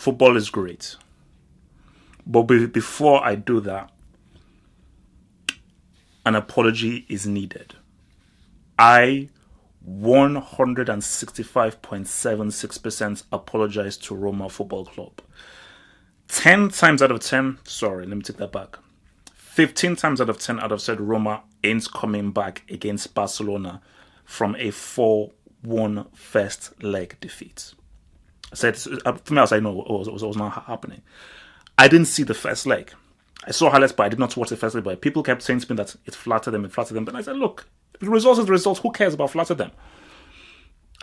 football is great. But before I do that, an apology is needed. I 165.76% apologize to Roma Football Club. 10 times out of 10, sorry, let me take that back. 15 times out of 10, I'd have said Roma ain't coming back against Barcelona from a 4-1 first leg defeat. I said, for me, I was like, no, it was not happening. I didn't see the first leg. I saw highlights, but I did not watch the first leg. But people kept saying to me that it flattered them. But I said, look, the results is the results. Who cares about flatter them?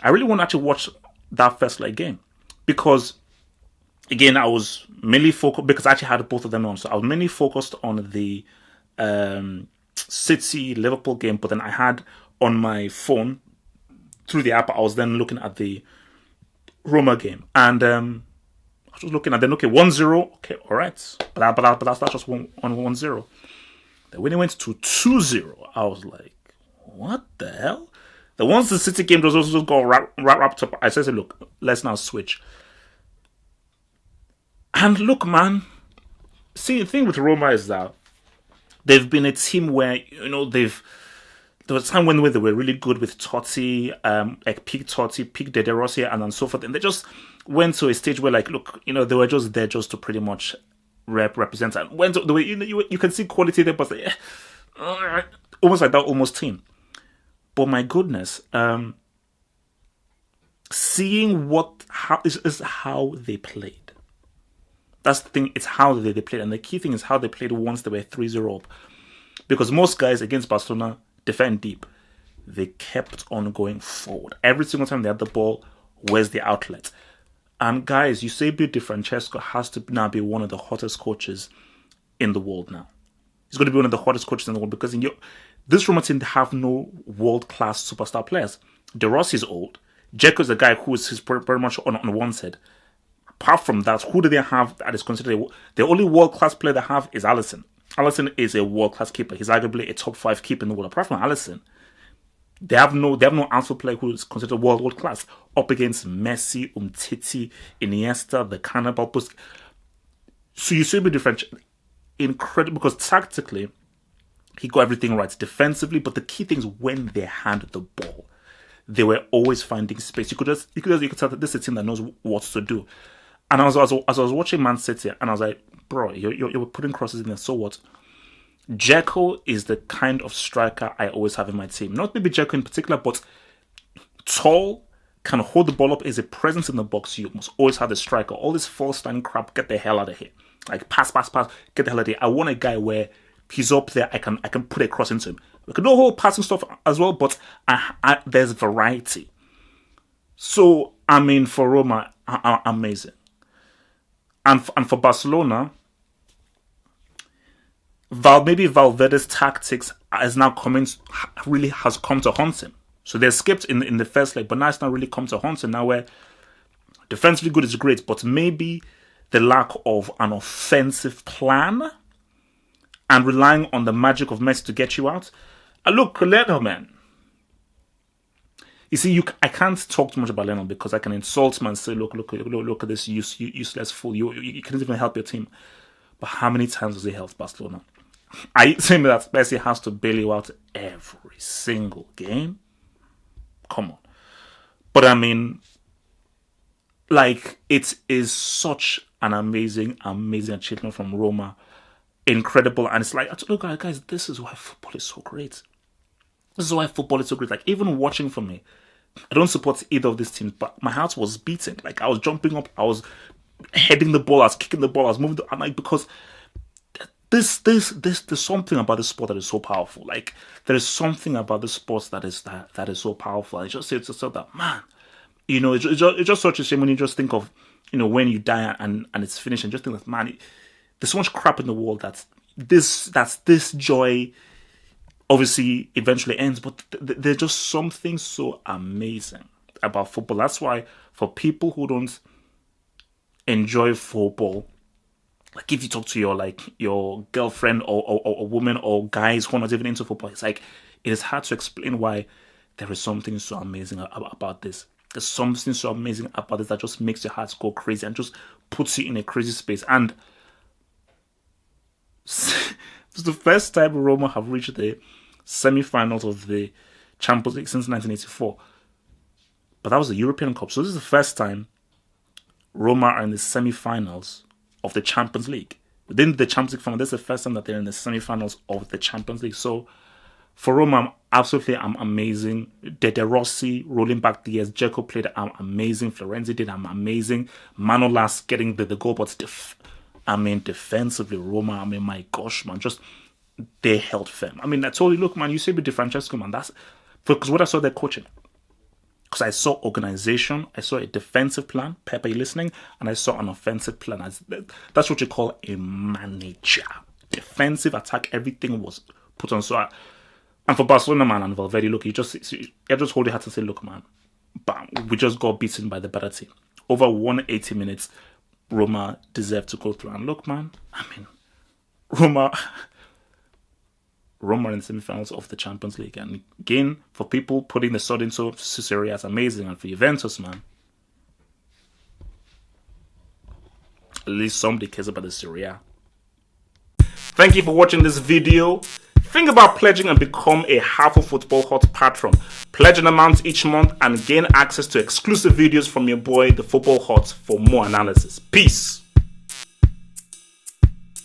I really want to actually watch that first leg game. Because, again, I was mainly focused, because I actually had both of them on. So I was mainly focused on the City-Liverpool game. But then I had on my phone, through the app, I was then looking at the Roma game. And I was just looking at them, okay, 1-0, okay, all right. But that's just 1-0. Then when it went to 2-0, I was like, what the hell? Then once the City game just got wrapped up, I said, look, let's now switch. And look, man, see, the thing with Roma is that they've been a team where, there was a time when they were really good with Totti, like peak Totti, peak De Rossi, and so forth. And they just went to a stage where, like, look, they were just there just to pretty much represent. And went to the way you can see quality there, but almost like that almost team. But my goodness, seeing how they played. That's the thing. It's how they played, and the key thing is how they played once they were 3-0 up. Because most guys against Barcelona defend deep. They kept on going forward. Every single time they had the ball, where's the outlet? And guys, Eusebio Di Francesco has to now be one of the hottest coaches in the world now. He's going to be one of the hottest coaches in the world because this Roma team have no world-class superstar players. De Rossi is old. Dzeko's a guy who is pretty much on one side. Apart from that, who do they have that is considered the only world-class player they have is Alisson. Alisson is a world-class keeper. He's arguably a top 5 keeper in the world. Apart from Alisson, they have no outfield player who is considered world-class. Up against Messi, Umtiti, Iniesta, the Cannibal Bus. So you see a bit different. Incredible, because tactically, he got everything right defensively, but the key thing is when they had the ball, they were always finding space. You could tell that this is a team that knows what to do. And as I was watching Man City, and I was like, bro, you're putting crosses in there, so what? Dzeko is the kind of striker I always have in my team. Not maybe Dzeko in particular, but tall, can hold the ball up, is a presence in the box. You must always have the striker. All this false stand crap, get the hell out of here. Like pass, get the hell out of here. I want a guy where he's up there, I can put a cross into him. We can do a whole passing stuff as well, but there's variety. So, I mean, for Roma, amazing. And for Barcelona, maybe Valverde's tactics has now has come to haunt him. So they escaped in the first leg, but now it's not really come to haunt him. Now where defensively good is great, but maybe the lack of an offensive plan and relying on the magic of Messi to get you out. Look, Lionel, man. You see, I can't talk too much about Lionel because I can insult him and say, look at this useless fool. You can't even help your team. But how many times has he helped Barcelona? Are you saying that Messi has to bail you out every single game? Come on. But I mean, like, it is such an amazing achievement from Roma. Incredible. And it's like, look, guys, this is why football is so great. This is why football is so great. Like, even watching for me, I don't support either of these teams, but my heart was beating. Like, I was jumping up, I was heading the ball, I was kicking the ball, I was moving. I'm like, because there's something about this sport that is so powerful. Like, there is something about the sports that is so powerful. I just say to myself that, man, it's just such a shame when you just think of, when you die and it's finished, and just think that, man, there's so much crap in the world that this joy obviously eventually ends, but there's just something so amazing about football. That's why for people who don't enjoy football, like if you talk to your girlfriend or a woman or guys who are not even into football, it's like it is hard to explain why there is something so amazing about this. There's something so amazing about this that just makes your heart go crazy and just puts you in a crazy space. And it's the first time Roma have reached the semi-finals of the Champions League since 1984. But that was the European Cup. So this is the first time Roma are in the semi-finals of the Champions League. Within the Champions League final, this is the first time that they're in the semi-finals of the Champions League. So for Roma, I'm amazing. De Rossi rolling back the years. Dzeko played amazing. Florenzi did amazing. Manolas getting the goal, but defensively, Roma, my gosh, man, just they held firm. I told you, look, man, you say be Di Francesco, man, that's because what I saw their coaching. Because I saw organization, I saw a defensive plan, Pep, are you listening? And I saw an offensive plan. That's what you call a manager. Defensive attack, everything was put on. So, and for Barcelona, man, and Valverde, look, you just hold your hat and say, look, man, bam, we just got beaten by the better team. Over 180 minutes, Roma deserved to go through. And look, man, Roma in the semi-finals of the Champions League. And again, for people putting the sword into Serie A is amazing. And for Juventus, man, at least somebody cares about the Serie A. Thank you for watching this video. Think about pledging and become a Half Football Hot patron. Pledge an amount each month and gain access to exclusive videos from your boy, the Football Hot, for more analysis. Peace.